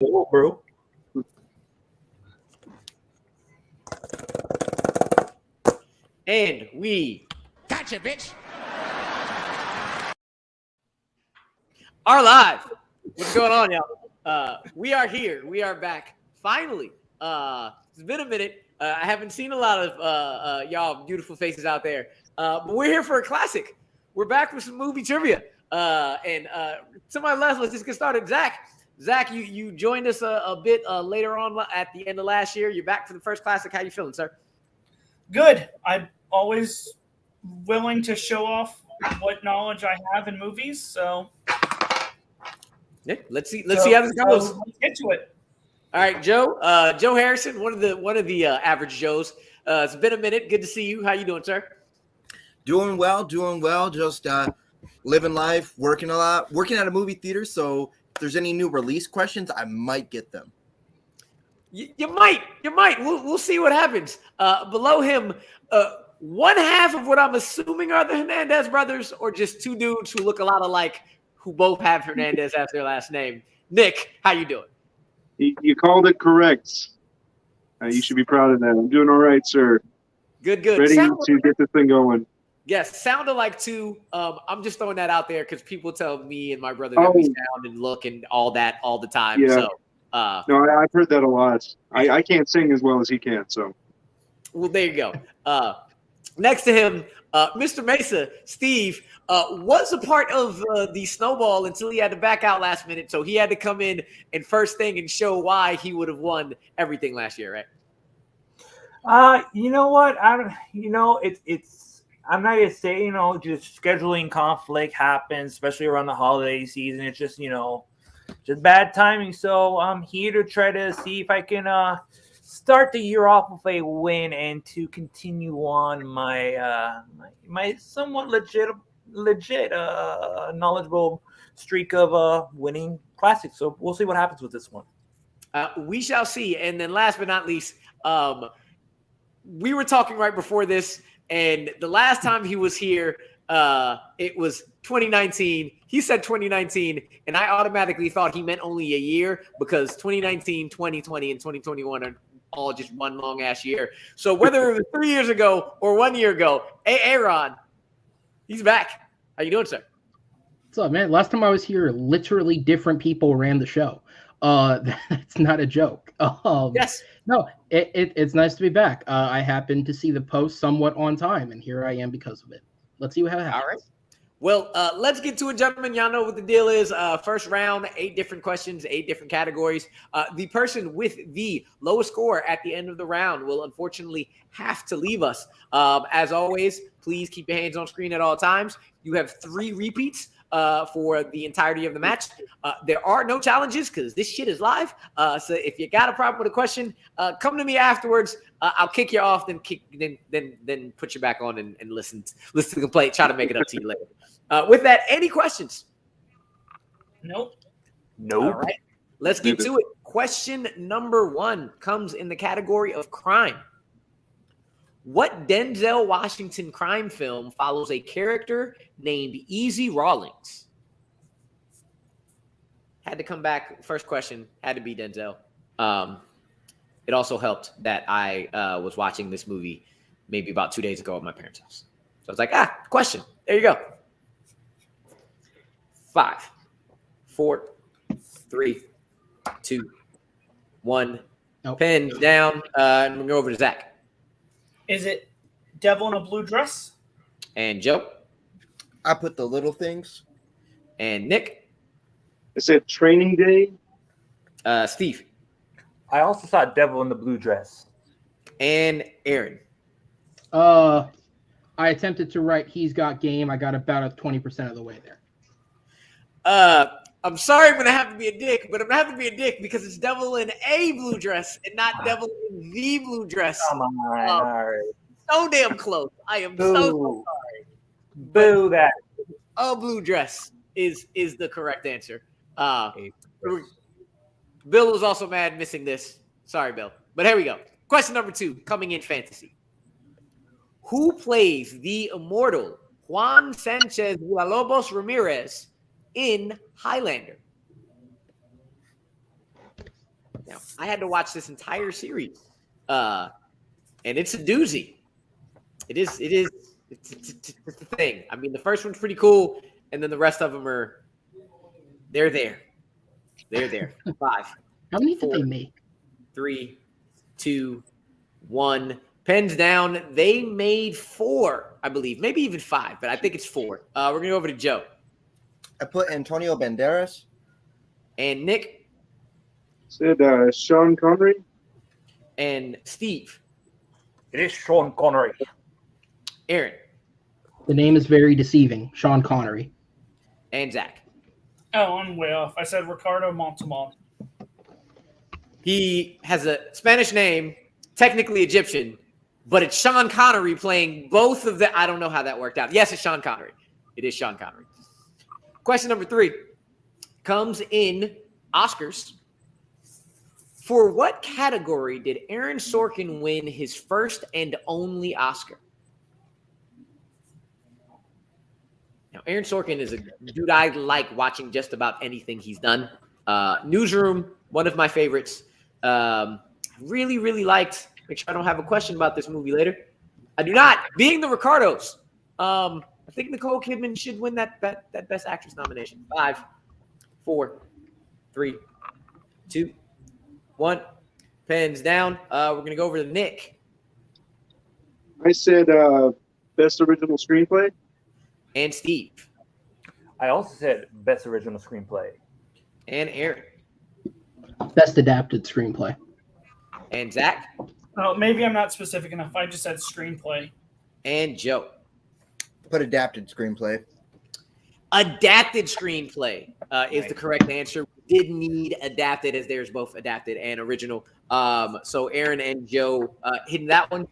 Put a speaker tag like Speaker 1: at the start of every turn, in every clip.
Speaker 1: Oh, bro.
Speaker 2: And we
Speaker 3: gotcha, bitch.
Speaker 2: are live. What's going on, y'all? We are here. We are back. Finally. It's been a minute. I haven't seen a lot of y'all beautiful faces out there. But we're here for a classic. We're back with some movie trivia. And to my left, let's just get started. Zach, you joined us a bit later on at the end of last year. You're back for the first classic. How you feeling, sir?
Speaker 4: Good. I'm always willing to show off what knowledge I have in movies. So
Speaker 2: yeah, let's see how this goes.
Speaker 4: Let's get to it.
Speaker 2: All right, Joe. Joe Harrison, one of the average Joes. It's been a minute. Good to see you. How you doing, sir?
Speaker 5: Doing well. Just living life, working a lot, working at a movie theater. So if there's any new release questions, I might get them.
Speaker 2: You might. We'll see what happens. Below him, one half of what I'm assuming are the Hernandez brothers, or just two dudes who look a lot alike, who both have Hernandez as their last name. Nick, how you doing?
Speaker 1: You called it correct. You should be proud of that. I'm doing all right, sir.
Speaker 2: Good.
Speaker 1: Ready to get this thing going.
Speaker 2: Yes, sound alike too. I'm just throwing that out there because people tell me and my brother that we sound and look and all that all the time.
Speaker 1: Yeah.
Speaker 2: So,
Speaker 1: no, I've heard that a lot. I can't sing as well as he can. So,
Speaker 2: well, there you go. Next to him, Mr. Mesa, Steve, was a part of the snowball until he had to back out last minute. So he had to come in and first thing and show why he would have won everything last year,
Speaker 6: right? You know what? It's I'm not gonna say, just scheduling conflict happens, especially around the holiday season. It's just, just bad timing. So I'm here to try to see if I can start the year off with a win and to continue on my my somewhat legit knowledgeable streak of winning classics. So we'll see what happens with this one.
Speaker 2: We shall see. And then last but not least, we were talking right before this, and the last time he was here, it was 2019. He said 2019, and I automatically thought he meant only a year because 2019, 2020, and 2021 are all just one long ass year. So whether it was 3 years ago or 1 year ago, hey, Aaron, he's back. How you doing, sir?
Speaker 7: What's up, man? Last time I was here, literally different people ran the show. That's not a joke.
Speaker 2: Yes.
Speaker 7: No, it's nice to be back. I happened to see the post somewhat on time, and here I am because of it. Let's see what happens.
Speaker 2: All right. Well, let's get to it, gentlemen. Y'all know what the deal is. First round, 8 different questions, 8 different categories. The person with the lowest score at the end of the round will unfortunately have to leave us. As always, please keep your hands on screen at all times. You have 3 repeats for the entirety of the match. There are no challenges because this shit is live. So if you got a problem with a question, come to me afterwards. I'll kick you off, then put you back on and listen to the complaint. Try to make it up to you later. With that, any questions?
Speaker 4: Nope.
Speaker 2: All right, let's get to it. Question number 1 comes in the category of crime. What Denzel Washington crime film follows a character named Easy Rawlings? Had to come back. First question had to be Denzel. It also helped that I was watching this movie maybe about 2 days ago at my parents' house. So I was like, question. There you go. 5, 4, 3, 2, 1.
Speaker 7: Nope.
Speaker 2: Pen down. And we'll go over to Zach.
Speaker 4: Is it Devil in a Blue Dress?
Speaker 2: And Joe.
Speaker 5: I put The Little Things.
Speaker 2: And Nick.
Speaker 1: I said Training Day.
Speaker 2: Steve.
Speaker 6: I also saw Devil in the Blue Dress.
Speaker 2: And Aaron.
Speaker 7: I attempted to write He's Got Game. I got about 20% of the way there.
Speaker 2: I'm sorry I'm going to have to be a dick, but I'm going to have to be a dick because it's Devil in a Blue Dress and not Devil in the Blue Dress.
Speaker 6: Come on, all right.
Speaker 2: So damn close. I am so sorry.
Speaker 6: Boo that.
Speaker 2: A Blue Dress is the correct answer. Bill was also mad missing this. Sorry, Bill. But here we go. Question number 2, coming in fantasy. Who plays the immortal Juan Sanchez Villalobos Ramirez in Highlander? Now, I had to watch this entire series, and it's a doozy. It's a thing. I mean, the first one's pretty cool, and then the rest of them are, they're there. 5.
Speaker 7: How many did
Speaker 2: 4,
Speaker 7: they make?
Speaker 2: 3, 2, 1. Pens down. They made 4, I believe, maybe even 5, but I think it's 4. We're gonna go over to Joe
Speaker 5: I put Antonio Banderas.
Speaker 2: and Nick
Speaker 1: Said Sean Connery.
Speaker 2: and Steve.
Speaker 6: It is Sean Connery.
Speaker 2: Aaron
Speaker 7: The name is very deceiving. Sean Connery.
Speaker 2: and Zach.
Speaker 4: Oh, I'm way off. I said Ricardo Montalban.
Speaker 2: He has a Spanish name, technically Egyptian, but it's Sean Connery playing both of the. I don't know how that worked out. Yes, it's Sean Connery. It is Sean Connery. Question number 3 comes in Oscars. For what category did Aaron Sorkin win his first and only Oscar? Now, Aaron Sorkin is a dude I like watching just about anything he's done. Newsroom, one of my favorites. Really, really liked. Make sure I don't have a question about this movie later. I do not. Being the Ricardos. I think Nicole Kidman should win that Best Actress nomination. 5, 4, 3, 2, 1. Pens down. We're going to go over to Nick
Speaker 1: I said best original screenplay.
Speaker 2: and Steve
Speaker 6: I also said best original screenplay.
Speaker 2: and Aaron
Speaker 7: Best adapted screenplay.
Speaker 2: and Zach
Speaker 4: Oh, maybe I'm not specific enough. I just said screenplay.
Speaker 2: and Joe.
Speaker 5: Put adapted screenplay.
Speaker 2: Adapted screenplay is the correct answer. We did need adapted, as there's both adapted and original. So Aaron and Joe hitting that one.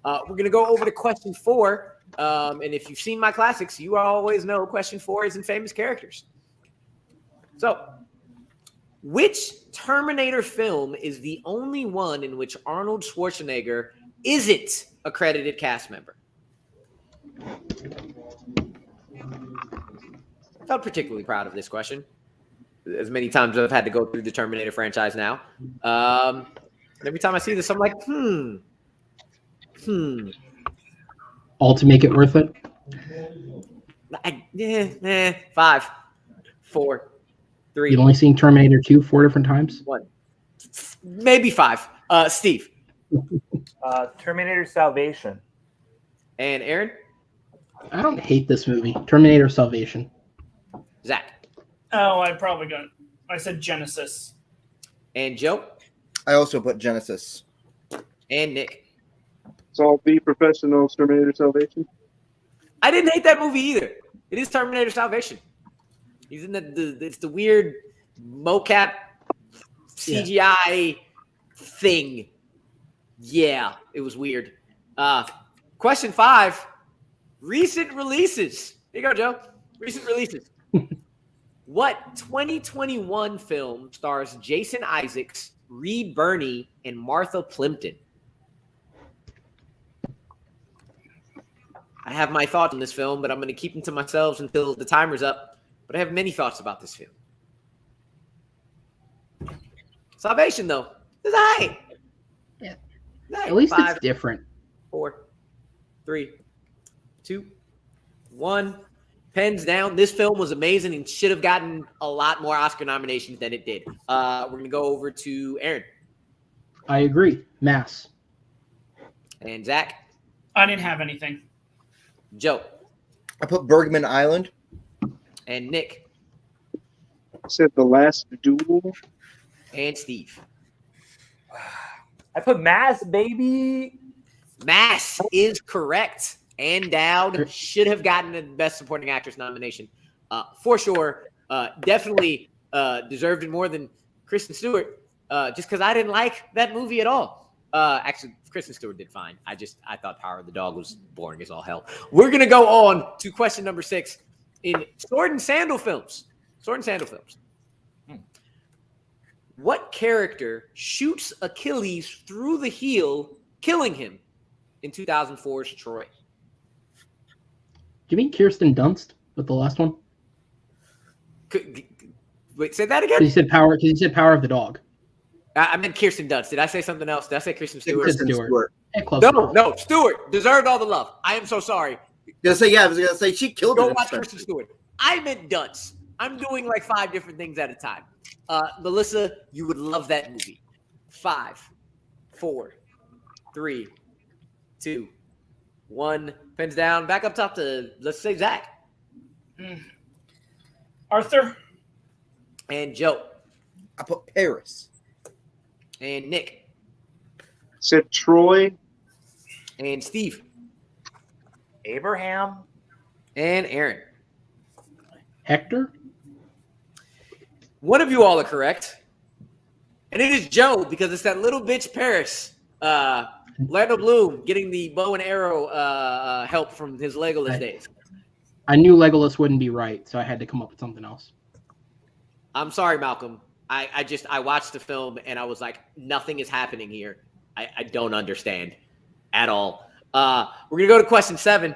Speaker 2: We're going to go over to question 4. And if you've seen my classics, you always know question 4 is in famous characters. So, which Terminator film is the only one in which Arnold Schwarzenegger isn't a credited cast member? I felt particularly proud of this question. As many times as I've had to go through the Terminator franchise now. And every time I see this, I'm like,
Speaker 7: All to make it worth it.
Speaker 2: 5, 4, 3,
Speaker 7: You've only seen Terminator 2 4 different times?
Speaker 2: 1. Maybe 5. Steve
Speaker 6: Terminator Salvation.
Speaker 2: and Aaron,
Speaker 7: I don't hate this movie. Terminator Salvation.
Speaker 2: Zach
Speaker 4: Oh, I said Genesis.
Speaker 2: and Joe
Speaker 5: I also put Genesis.
Speaker 2: and Nick.
Speaker 1: So I'll be professional Terminator Salvation.
Speaker 2: I didn't hate that movie either. It is Terminator Salvation. He's in it's the weird mocap CGI thing. Yeah, it was weird. Question 5. Recent releases. Here you go, Joe. Recent releases. What 2021 film stars Jason Isaacs, Reed Birney, and Martha Plimpton? I have my thoughts on this film, but I'm going to keep them to myself until the timer's up. But I have many thoughts about this film. Salvation, though, is high.
Speaker 7: Yeah.
Speaker 2: Nice.
Speaker 7: At least
Speaker 2: 5,
Speaker 7: it's different.
Speaker 2: 4, 3, 2, 1. Pens down. This film was amazing and should have gotten a lot more Oscar nominations than it did. We're going to go over to Aaron
Speaker 7: I agree. Mass.
Speaker 2: and Zach,
Speaker 4: I didn't have anything.
Speaker 2: Joe,
Speaker 5: I put Bergman Island.
Speaker 2: and Nick,
Speaker 1: I said The Last Duel.
Speaker 2: and Steve.
Speaker 6: I put Mass, baby.
Speaker 2: Mass is correct. And Dowd should have gotten the Best Supporting Actress nomination for sure. Definitely deserved it more than Kristen Stewart, just because I didn't like that movie at all. Actually, Kristen Stewart did fine. I thought Power of the Dog was boring as all hell. We're gonna go on to question number 6 in Sword and Sandal films. Sword and Sandal films. What character shoots Achilles through the heel, killing him in 2004's Troy?
Speaker 7: Do you mean Kirsten Dunst with the last one?
Speaker 2: Wait, say that
Speaker 7: Because
Speaker 2: again?
Speaker 7: you said Power of the Dog.
Speaker 2: I meant Kirsten Dunst. Did I say something else? Did I say Kristen Stewart?
Speaker 7: Kristen
Speaker 5: Kristen
Speaker 7: Stewart. Hey, close
Speaker 2: No,
Speaker 7: enough.
Speaker 2: no, Stewart deserved all the love. I am so sorry.
Speaker 5: I was gonna say she killed it.
Speaker 2: Go
Speaker 5: in
Speaker 2: watch
Speaker 5: Spencer.
Speaker 2: Kristen Stewart. I meant Dunst. I'm doing like 5 different things at a time. Melissa, you would love that movie. 5, 4, 3, 2, 1. Pens down. Back up top to, let's say, Zach.
Speaker 4: Arthur.
Speaker 2: And Joe.
Speaker 5: I put Paris.
Speaker 2: And Nick.
Speaker 1: Said Troy.
Speaker 2: And Steve.
Speaker 6: Abraham.
Speaker 2: And Aaron.
Speaker 7: Hector?
Speaker 2: One of you all are correct. And it is Joe, because it's that little bitch Paris. Orlando Bloom getting the bow and arrow help from his Legolas days.
Speaker 7: I knew Legolas wouldn't be right, so I had to come up with something else.
Speaker 2: I'm sorry, Malcolm. I watched the film and I was like, nothing is happening here. I don't understand at all. We're going to go to question 7.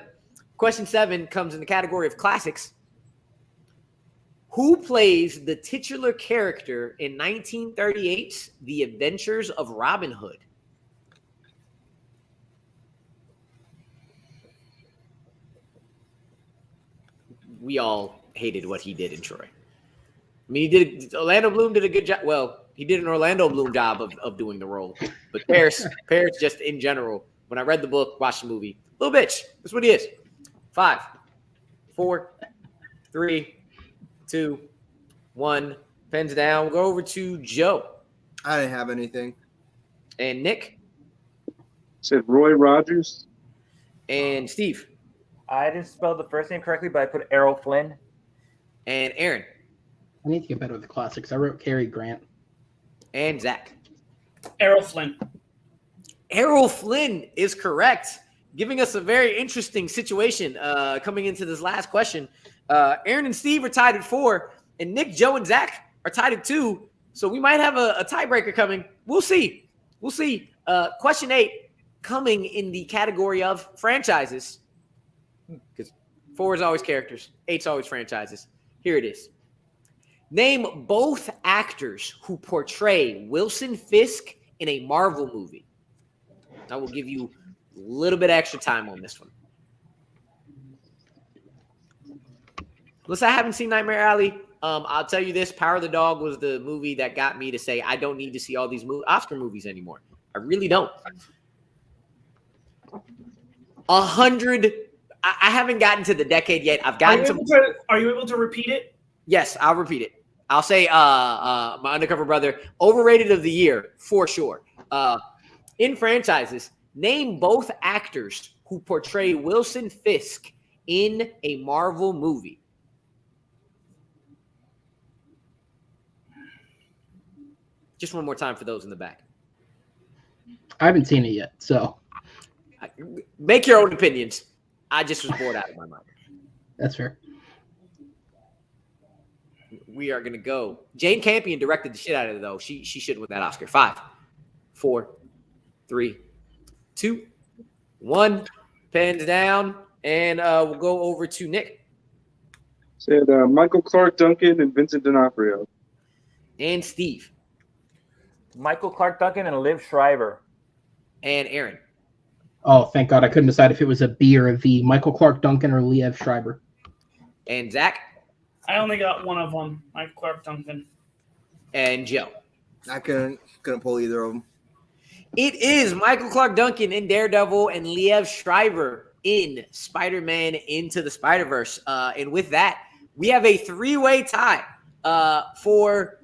Speaker 2: Question 7 comes in the category of classics. Who plays the titular character in 1938's The Adventures of Robin Hood? We all hated what he did in Troy. I mean, Orlando Bloom did a good job. Well, he did an Orlando Bloom job of doing the role. But Paris just in general, when I read the book, watched the movie, little bitch. That's what he is. 5, 4, 3, 2, 1. Pens down. We'll go over to Joe.
Speaker 5: I didn't have anything.
Speaker 2: And Nick.
Speaker 1: Said Roy Rogers.
Speaker 2: And Steve.
Speaker 6: I didn't spell the first name correctly, but I put Errol Flynn.
Speaker 2: And Aaron.
Speaker 7: I need to get better with the classics. I wrote Cary Grant.
Speaker 2: And Zach.
Speaker 4: Errol Flynn.
Speaker 2: Errol Flynn is correct, giving us a very interesting situation coming into this last question. Aaron and Steve are tied at 4, and Nick, Joe, and Zach are tied at 2. So we might have a tiebreaker coming. We'll see. Question 8 coming in the category of franchises, because 4 is always characters, 8's always franchises. Here it is. Name both actors who portray Wilson Fisk in a Marvel movie. I will give you a little bit extra time on this one. Listen, I haven't seen Nightmare Alley. I'll tell you this. Power of the Dog was the movie that got me to say I don't need to see all these Oscar movies anymore. I really don't. 100. I haven't gotten to the decade yet. I've gotten to.
Speaker 4: Are you able to repeat it?
Speaker 2: Yes, I'll repeat it. I'll say my undercover brother, overrated of the year, for sure. In franchises, name both actors who portray Wilson Fisk in a Marvel movie. Just one more time for those in the back.
Speaker 7: I haven't seen it yet, so.
Speaker 2: Make your own opinions. I just was bored out of my mind.
Speaker 7: That's fair.
Speaker 2: We are going to go. Jane Campion directed the shit out of it, though. She should win that Oscar. 5, 4, 3, 2, 1. Pens down. And we'll go over to Nick.
Speaker 1: Said Michael Clark Duncan and Vincent D'Onofrio.
Speaker 2: And Steve.
Speaker 6: Michael Clark Duncan and Liv Schreiber.
Speaker 2: And Aaron.
Speaker 7: Oh, thank God. I couldn't decide if it was a B or a V. Michael Clark Duncan or Liev Schreiber.
Speaker 2: And Zach.
Speaker 4: I only got one of them. Michael Clark Duncan.
Speaker 2: And Joe.
Speaker 5: I couldn't pull either of them.
Speaker 2: It is Michael Clark Duncan in Daredevil and Liev Schreiber in Spider-Man Into the Spider-Verse. And with that, we have a 3-way tie for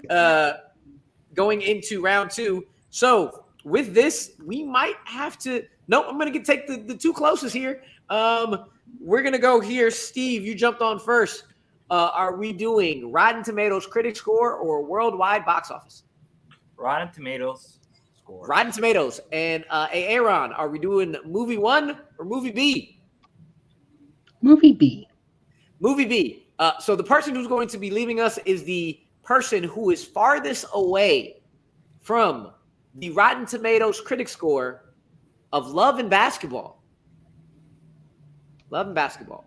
Speaker 2: going into round 2. So with this, we might have to. Nope, I'm going to take the 2 closest here. We're going to go here. Steve, you jumped on first. Are we doing Rotten Tomatoes critic score or worldwide box office?
Speaker 6: Rotten Tomatoes score.
Speaker 2: Rotten Tomatoes. And Aaron, are we doing movie 1 or movie B?
Speaker 7: Movie B.
Speaker 2: Movie B. So the person who's going to be leaving us is the person who is farthest away from the Rotten Tomatoes critic score of Love and Basketball. Love and Basketball.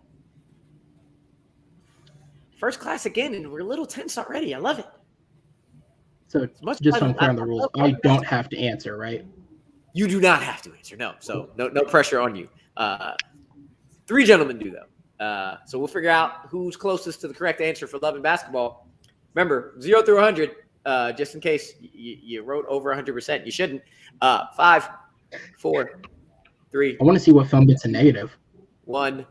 Speaker 2: First classic in, and we're a little tense already. I love it.
Speaker 7: So
Speaker 2: much
Speaker 7: just
Speaker 2: as
Speaker 7: so I'm clear on the
Speaker 2: I
Speaker 7: rules,
Speaker 2: love
Speaker 7: I
Speaker 2: Loving
Speaker 7: don't
Speaker 2: Basketball,
Speaker 7: have to answer, right?
Speaker 2: you do not have to answer. No, so no pressure on you. 3 gentlemen do though. So we'll figure out who's closest to the correct answer for Loving Basketball. Remember, 0 through 100, just in case you wrote over 100%. You shouldn't. 5, 4, 3,
Speaker 7: I want to see what film gets a negative.
Speaker 2: 1.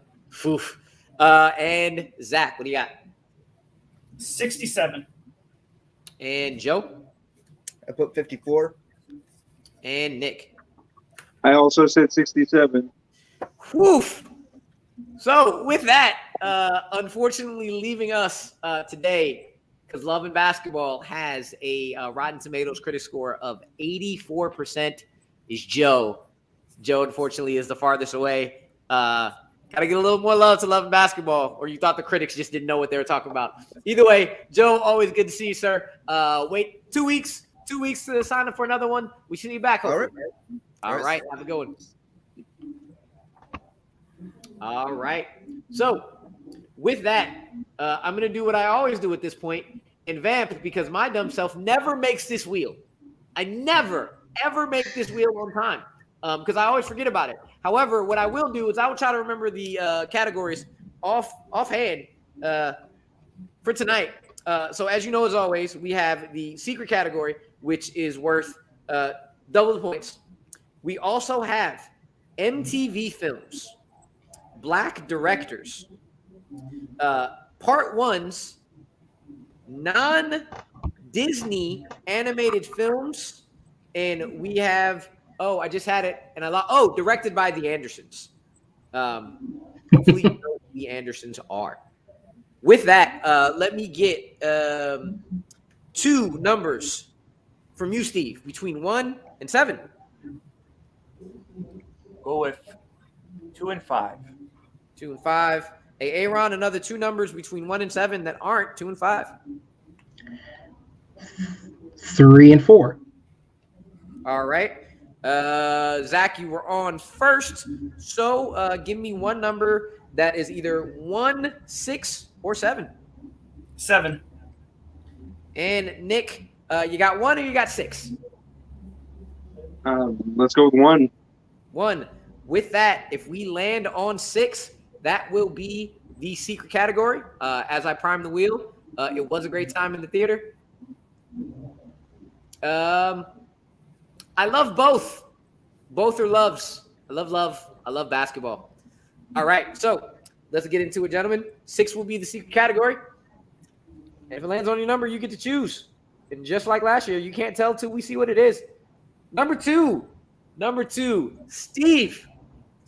Speaker 2: Oof. And Zach, what do you got?
Speaker 4: 67.
Speaker 2: And Joe?
Speaker 5: I put 54.
Speaker 2: And Nick?
Speaker 1: I also said 67.
Speaker 2: Woof. So with that, unfortunately leaving us today, because Love and Basketball has a Rotten Tomatoes critic score of 84%, is Joe. Joe, unfortunately, is the farthest away. Gotta get a little more love to Love and Basketball, or you thought the critics just didn't know what they were talking about. Either way, Joe, always good to see you, sir. Wait 2 weeks to sign up for another one. We should be back. Hopefully. All right. Have a good one. All right. So with that, I'm going to do what I always do at this point and vamp, because my dumb self never makes this wheel. I never, ever make this wheel on time because I always forget about it. However, what I will do is I will try to remember the categories offhand for tonight. So as you know, as always, we have the secret category, which is worth double the points. We also have MTV films, Black directors, part ones, non-Disney animated films, and we have, I just had it, and directed by the Andersons. Hopefully you know who the Andersons are. With that, let me get 2 numbers from you, Steve, between 1 and 7.
Speaker 6: Go with 2 and 5.
Speaker 2: 2 and 5. Hey, Aaron, another 2 numbers between 1 and 7 that aren't 2 and 5.
Speaker 7: 3 and 4.
Speaker 2: All right. Zach, you were on first. So give me one number that is either 1, 6, or 7.
Speaker 4: 7.
Speaker 2: And Nick, you got 1 or you got 6?
Speaker 1: Let's go with 1.
Speaker 2: 1. With that, if we land on 6, that will be the secret category. As I prime the wheel, it was a great time in the theater. I love both. Both are loves. I love love. I love basketball. All right, so let's get into it, gentlemen. 6 will be the secret category. And if it lands on your number, you get to choose. And just like last year, you can't tell till we see what it is. Number two, Steve.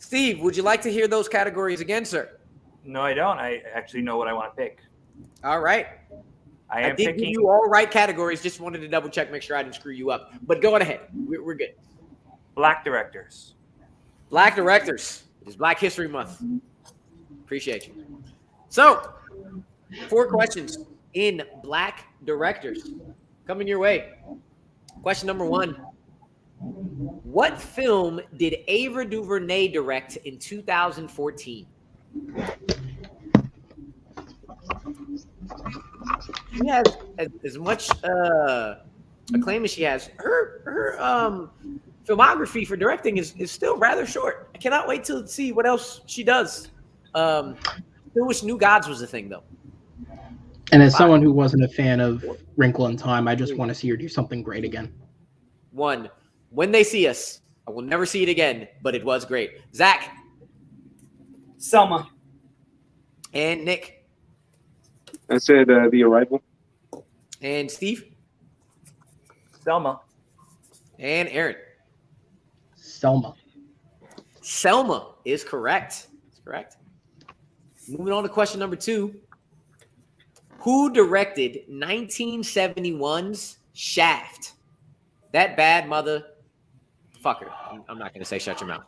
Speaker 2: Steve, would you like to hear those categories again, sir?
Speaker 6: No, I don't. I actually know what I want to pick.
Speaker 2: All right.
Speaker 6: I
Speaker 2: I
Speaker 6: am
Speaker 2: did give
Speaker 6: picking.
Speaker 2: you all right categories. Just wanted to double check, make sure I didn't screw you up. But go on ahead. We're good.
Speaker 6: Black directors.
Speaker 2: Black directors. It is Black History Month. Appreciate you. So, 4 questions in Black directors coming your way. Question number 1. What film did Ava DuVernay direct in 2014? She has as much acclaim as she has. Her filmography for directing is still rather short. I cannot wait to see what else she does. I wish New Gods was a thing, though.
Speaker 7: And as someone who wasn't a fan of Wrinkle in Time, I just want to see her do something great again.
Speaker 2: 1. When They See Us. I will never see it again, but it was great. Zach.
Speaker 4: Selma.
Speaker 2: And Nick.
Speaker 1: I said The Arrival.
Speaker 2: And Steve.
Speaker 6: Selma.
Speaker 2: And Aaron.
Speaker 7: Selma.
Speaker 2: Selma is correct. That's correct. Moving on to question number 2. Who directed 1971's Shaft? That bad motherfucker. I'm not going to say shut your mouth.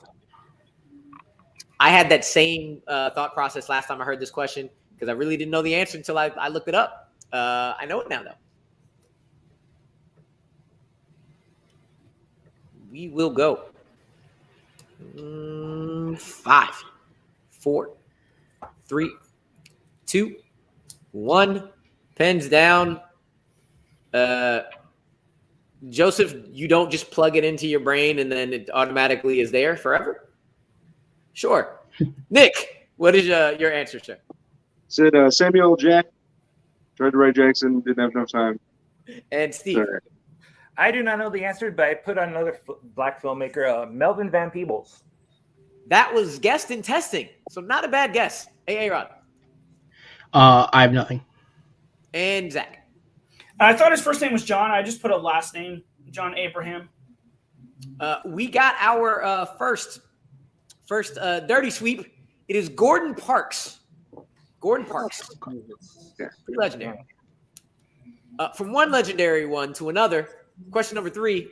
Speaker 2: I had that same thought process last time I heard this question because I really didn't know the answer until I looked it up. I know it now, though. We will go. 5, 4, 3, 2, 1. Pens down. Joseph, you don't just plug it into your brain and then it automatically is there forever? Sure. Nick, what is your answer, sir?
Speaker 1: Said Samuel Jack. Tried to write Jackson, didn't have enough time.
Speaker 2: And Steve.
Speaker 1: Sorry.
Speaker 6: I do not know the answer, but I put on another black filmmaker, Melvin Van Peebles.
Speaker 2: That was guessed in testing, so not a bad guess. Hey, Rod.
Speaker 7: I have nothing.
Speaker 2: And Zach.
Speaker 4: I thought his first name was John. I just put a last name, John Abraham.
Speaker 2: We got our first dirty sweep. It is Gordon Parks. Gordon Parks.
Speaker 1: Yeah.
Speaker 2: Pretty legendary. From one legendary one to another, question number 3.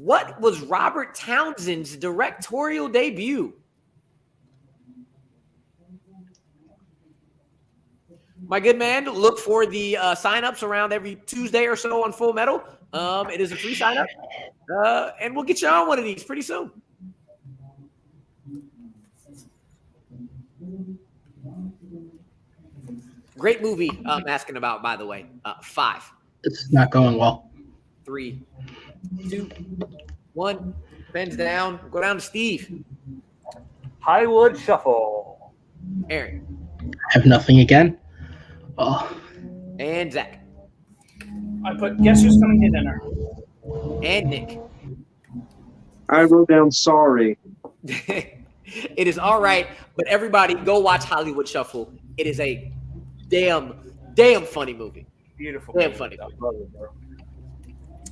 Speaker 2: What was Robert Townsend's directorial debut? My good man, look for the signups around every Tuesday or so on Full Metal. It is a free signup. And we'll get you on one of these pretty soon. Great movie I'm asking about, by the way. 5,
Speaker 7: It's not going well.
Speaker 2: 3, 2, 1. Pens down. Go down to Steve.
Speaker 6: Hollywood Shuffle.
Speaker 2: Aaron.
Speaker 7: I have nothing again. Oh,
Speaker 2: And Zach.
Speaker 4: I put Guess Who's Coming to Dinner.
Speaker 2: And Nick.
Speaker 1: I wrote down sorry.
Speaker 2: It is all right, but everybody go watch Hollywood Shuffle. It is a damn funny movie.
Speaker 6: Beautiful.
Speaker 2: Damn funny.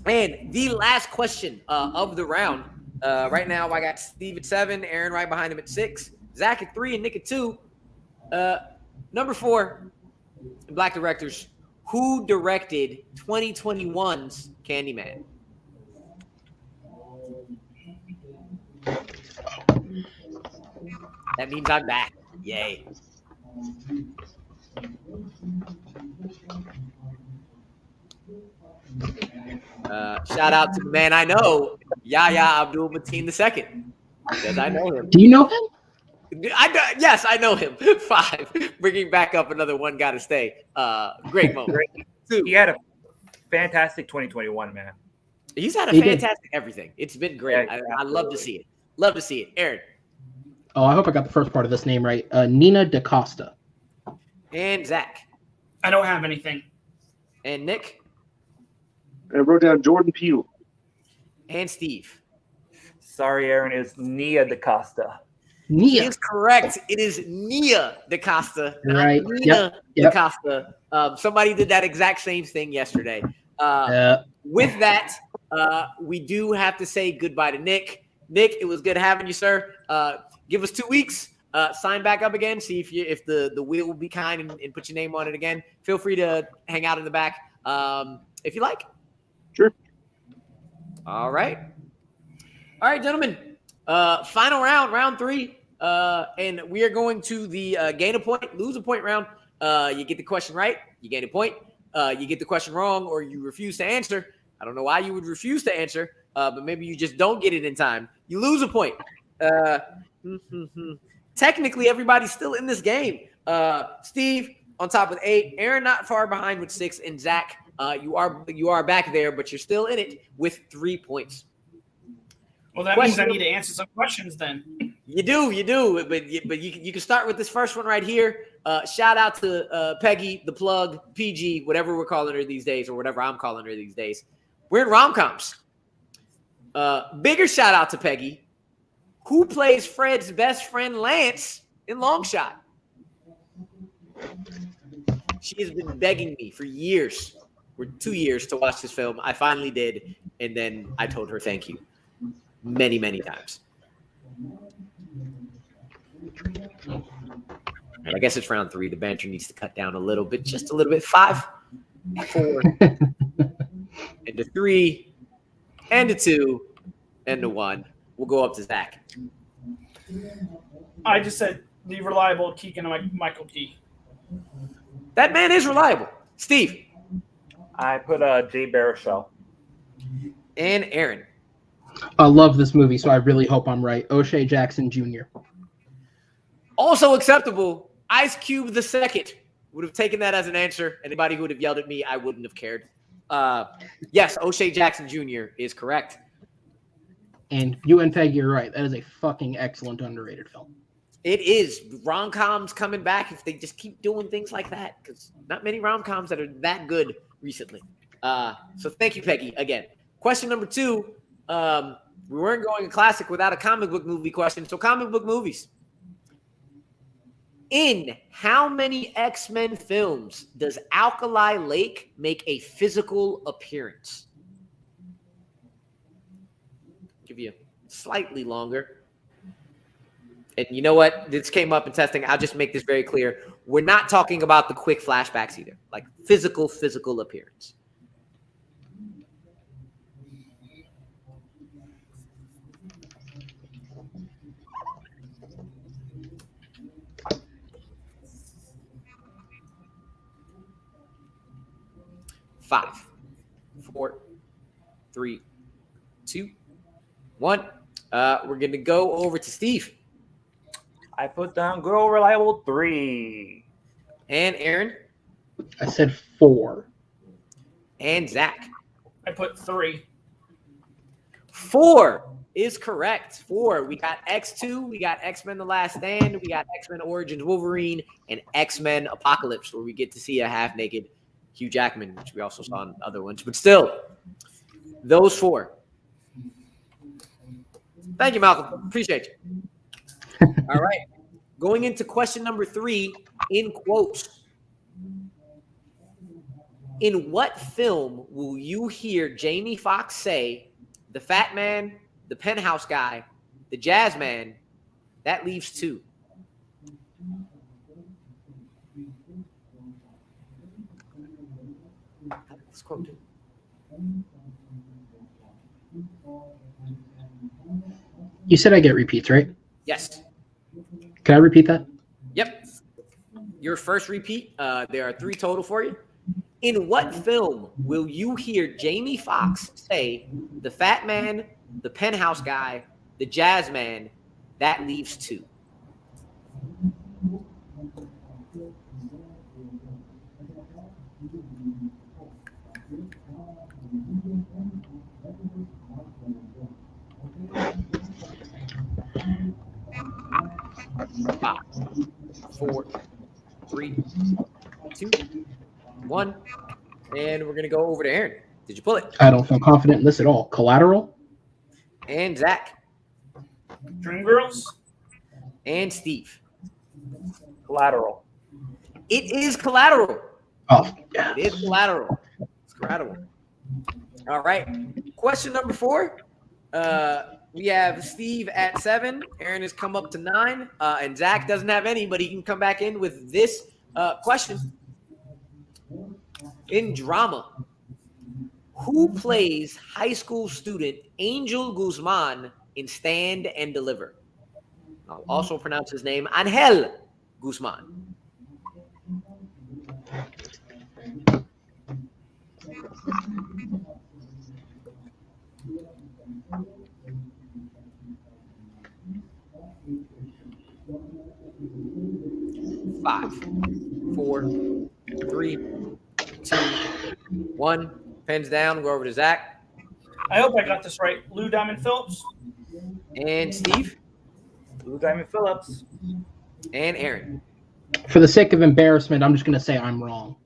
Speaker 2: And the last question of the round. Right now, I got Steve at 7, Aaron right behind him at 6, Zach at 3, and Nick at 2. Number 4, Black directors. Who directed 2021's Candyman? That means I'm back. Yay. Shout out to the man I know, Yahya Abdul Mateen II, because I know him.
Speaker 7: do you know him?
Speaker 2: Yes, I know him. 5, bringing back up another One Gotta Stay. Great moment. 2,
Speaker 6: He had a fantastic 2021, man.
Speaker 2: he's had a
Speaker 7: He did.
Speaker 2: fantastic everything. It's been great.
Speaker 6: Yeah,
Speaker 2: I love to see it. Love to see it. Aaron
Speaker 7: Oh, I hope I got the first part of this name right. Nina DaCosta.
Speaker 2: and Zach
Speaker 4: I don't have anything.
Speaker 2: and Nick
Speaker 1: I wrote down Jordan Peele.
Speaker 2: and Steve.
Speaker 6: Sorry, Aaron, is Nia DaCosta.
Speaker 2: He
Speaker 7: Nia.
Speaker 2: is correct. It is Nia DaCosta, not
Speaker 7: Right.
Speaker 2: Nina
Speaker 7: Yep.
Speaker 2: DaCosta. Somebody did that exact same thing yesterday. With that, we do have to say goodbye to Nick. Nick, it was good having you, sir. Give us 2 weeks. Sign back up again. See if the wheel will be kind and put your name on it again. Feel free to hang out in the back if you like.
Speaker 1: Sure.
Speaker 2: All right, gentlemen. Final round, round 3, and we are going to the gain a point, lose a point round. You get the question right, you gain a point. You get the question wrong, or you refuse to answer. I don't know why you would refuse to answer, but maybe you just don't get it in time. You lose a point. Technically, everybody's still in this game. Steve on top with 8, Aaron not far behind with 6, and Zach, you are back there, but you're still in it with 3 points.
Speaker 4: Well, that means I need to answer some questions then.
Speaker 2: You do, but you can start with this first one right here. Shout out to Peggy, the plug, PG, whatever we're calling her these days, or whatever I'm calling her these days. We're in rom-coms. Bigger shout out to Peggy, who plays Fred's best friend Lance in Long Shot. She has been begging me for years, or 2 years, to watch this film. I finally did, and then I told her thank you many, many times. And I guess it's round 3. The banter needs to cut down a little bit, just a little bit. 5, 4, and a 3, and a 2, and a 1. We'll go up to Zach.
Speaker 4: I just said the reliable Keegan and Michael Key.
Speaker 2: That man is reliable. Steve.
Speaker 6: I put Jay Baruchel.
Speaker 2: And Aaron.
Speaker 7: I love this movie, so I really hope I'm right. O'Shea Jackson Jr.
Speaker 2: Also acceptable, Ice Cube II. Would have taken that as an answer. Anybody who would have yelled at me, I wouldn't have cared. Yes, O'Shea Jackson Jr. is correct.
Speaker 7: And you and Peggy are right. That is a fucking excellent underrated film.
Speaker 2: It is. Rom-coms coming back if they just keep doing things like that, because not many rom-coms that are that good recently. So thank you, Peggy, again. Question number 2. We weren't going a classic without a comic book movie question. So comic book movies. In how many X-Men films does Alkali Lake make a physical appearance? Give you slightly longer. And you know what? This came up in testing. I'll just make this very clear. We're not talking about the quick flashbacks either. Like physical appearance. Five, 4, 3, 2, 1. We're going to go over to Steve.
Speaker 6: I put down good old reliable 3.
Speaker 2: And Aaron.
Speaker 7: I said 4.
Speaker 2: And Zach.
Speaker 4: I put 3.
Speaker 2: 4 is correct. 4. We got X2. We got X-Men The Last Stand. We got X-Men Origins Wolverine. And X-Men Apocalypse, where we get to see a half-naked Hugh Jackman, which we also saw in other ones. But still, those 4. Thank you, Malcolm. Appreciate you. All right. Going into question number 3, in quotes. In what film will you hear Jamie Foxx say, the fat man, the penthouse guy, the jazz man, that leaves 2? This quote.
Speaker 7: You said I get repeats, right?
Speaker 2: Yes.
Speaker 7: Can I repeat that?
Speaker 2: Yep. Your first repeat. There are 3 total for you. In what film will you hear Jamie Foxx say, the fat man, the penthouse guy, the jazz man, that leaves 2? Five, 4, 3, 2, 1. And we're going to go over to Aaron. Did you pull it?
Speaker 7: I don't feel confident in this at all. Collateral?
Speaker 2: And Zach.
Speaker 4: Dreamgirls?
Speaker 2: And Steve.
Speaker 6: Collateral.
Speaker 2: It is Collateral.
Speaker 7: Oh, yeah.
Speaker 2: It is Collateral. It's Collateral. All right. Question number 4. We have Steve at 7. Aaron has come up to 9. And Zach doesn't have any, but he can come back in with this question. In drama, who plays high school student Angel Guzman in Stand and Deliver? I'll also pronounce his name Angel Guzman. Five, 4, 3, 2, 1. Pens down. Go over to Zach.
Speaker 4: I hope I got this right. Lou Diamond Phillips?
Speaker 2: And Steve.
Speaker 6: Lou Diamond Phillips.
Speaker 2: And Aaron.
Speaker 7: For the sake of embarrassment, I'm just going to say I'm wrong.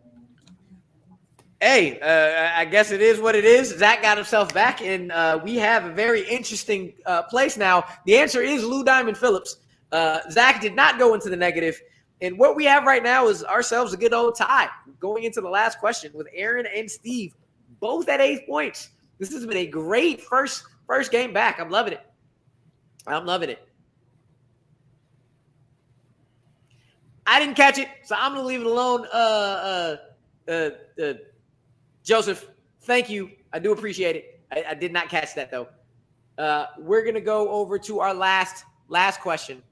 Speaker 2: Hey, I guess it is what it is. Zach got himself back, and we have a very interesting place now. The answer is Lou Diamond Phillips. Zach did not go into the negative. And what we have right now is ourselves a good old tie going into the last question with Aaron and Steve, both at 8 points. This has been a great first game back. I'm loving it. I'm loving it. I didn't catch it, so I'm going to leave it alone. Joseph, thank you. I do appreciate it. I did not catch that, though. We're going to go over to our last question.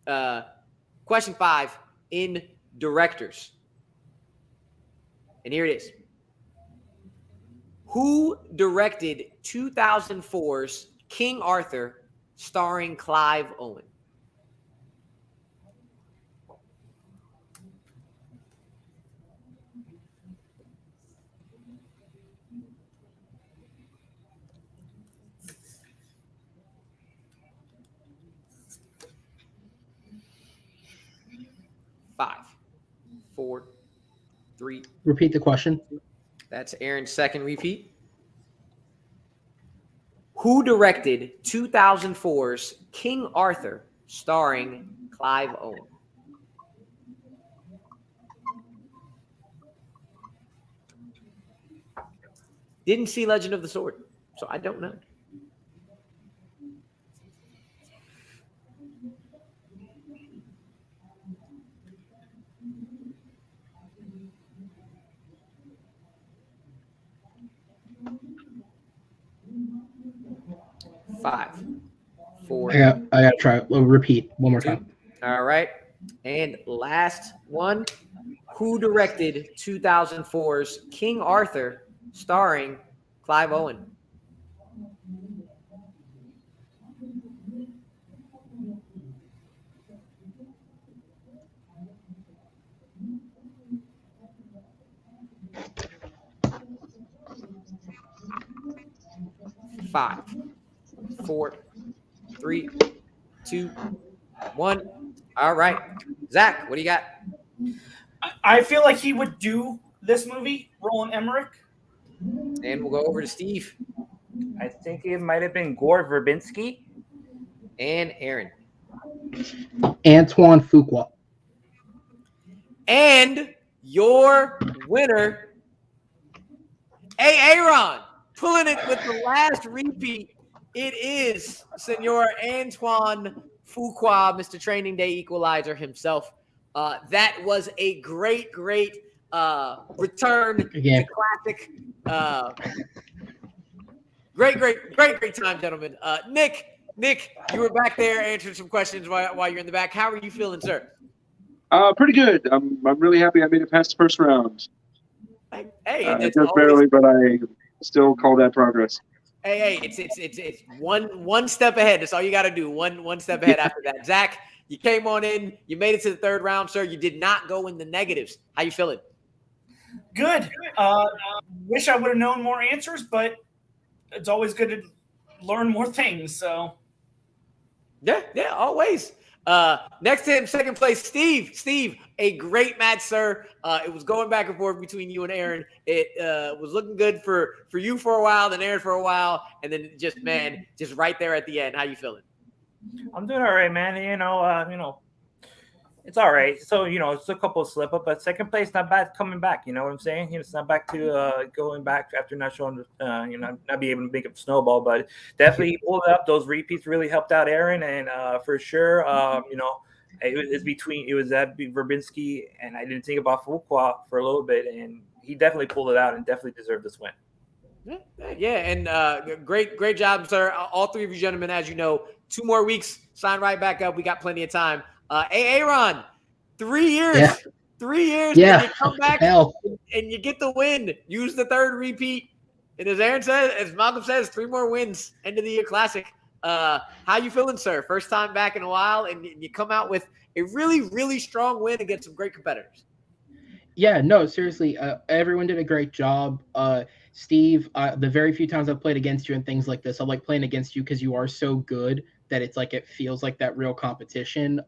Speaker 2: Question 5 in directors. And here it is. Who directed 2004's King Arthur starring Clive Owen? 3.
Speaker 7: Repeat the question.
Speaker 2: That's Aaron's second repeat. Who directed 2004's King Arthur, starring Clive Owen? Didn't see Legend of the Sword, so I don't know. Five, 4.
Speaker 7: I got to try. We'll repeat one more
Speaker 2: 2.
Speaker 7: time.
Speaker 2: All right. And last one. Who directed 2004's King Arthur, starring Clive Owen? Five, 4, 3, 2, 1. All right. Zach, what do you got?
Speaker 4: I feel like he would do this movie, Roland Emmerich.
Speaker 2: And we'll go over to Steve
Speaker 6: I think it might have been Gore Verbinski.
Speaker 2: and Aaron.
Speaker 7: Antoine Fuqua.
Speaker 2: And your winner, Aaron, pulling it with the last repeat. It is Senor Antoine Fuqua, Mr. Training Day Equalizer himself. That was a great return
Speaker 7: Again.
Speaker 2: to classic. Great time, gentlemen. Nick, you were back there answering some questions while you're in the back. How are you feeling, sir?
Speaker 1: Pretty good. I'm really happy I made it past the first round.
Speaker 2: Hey,
Speaker 1: Just barely, but I still call that progress.
Speaker 2: Hey, it's one step ahead. That's all you got to do. One step ahead after that. Zach, you came on in. You made it to the third round, sir. You did not go in the negatives. How you feeling?
Speaker 4: Good. Wish I would have known more answers, but it's always good to learn more things. So
Speaker 2: Yeah, always. Next to him, second place, Steve. Steve, a great match, sir. It was going back and forth between you and Aaron. It was looking good for you for a while, then Aaron for a while, and then just right there at the end. How you feeling?
Speaker 6: I'm doing all right, man. It's all right. So, it's a couple of slip up, but second place, not bad coming back. You know what I'm saying? It's not back to going back after not showing, not being able to make up snowball, but definitely pulled it up. Those repeats really helped out Aaron. And for sure, it was that Verbinski, and I didn't think about Fuqua for a little bit, and he definitely pulled it out and definitely deserved this win.
Speaker 2: Yeah, and great job, sir. All three of you gentlemen, as you know, 2 more weeks, sign right back up. We got plenty of time. Aaron, 3 years.
Speaker 7: Yeah.
Speaker 2: 3 years.
Speaker 7: Yeah.
Speaker 2: And you come back and you get the win. Use the third repeat. And as Aaron says, as Malcolm says, 3 more wins. End of the year classic. How you feeling, sir? First time back in a while, and you come out with a really, really strong win against some great competitors.
Speaker 7: Yeah, no, seriously, everyone did a great job. Steve, the very few times I've played against you and things like this, I like playing against you because you are so good that it's like it feels like that real competition.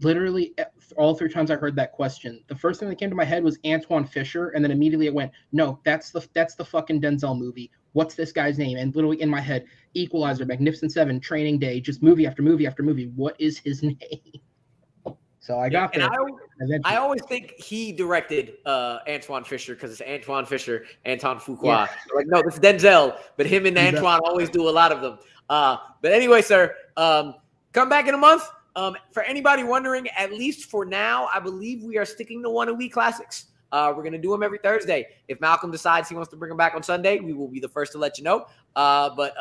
Speaker 7: Literally, all 3 times I heard that question, the first thing that came to my head was Antoine Fisher, and then immediately it went, no, that's the fucking Denzel movie. What's this guy's name? And literally in my head, Equalizer, Magnificent Seven, Training Day, just movie after movie after movie. What is his name? So I got there.
Speaker 2: I always think he directed Antoine Fisher because it's Antoine Fisher, Anton Fuqua. Yeah. Like, no, this is Denzel, but him and Antoine always do a lot of them. But anyway, sir, come back in a month. For anybody wondering, at least for now, I believe we are sticking to 1 a week classics. We're going to do them every Thursday. If Malcolm decides he wants to bring them back on Sunday, we will be the first to let you know. But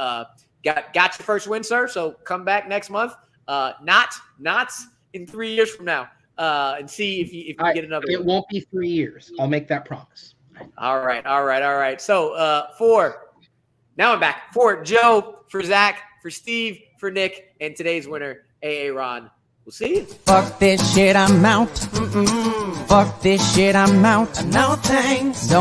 Speaker 2: got your first win, sir. So come back next month. Not in 3 years from now, and see if you get another.
Speaker 7: It won't be 3 years. I'll make that promise.
Speaker 2: All right. So now I'm back for Joe, for Zach, for Steve, for Nick, and today's winner, Aaron. We'll see you.
Speaker 3: Fuck this shit, I'm out. Fuck this shit, I'm out. No thanks. Don't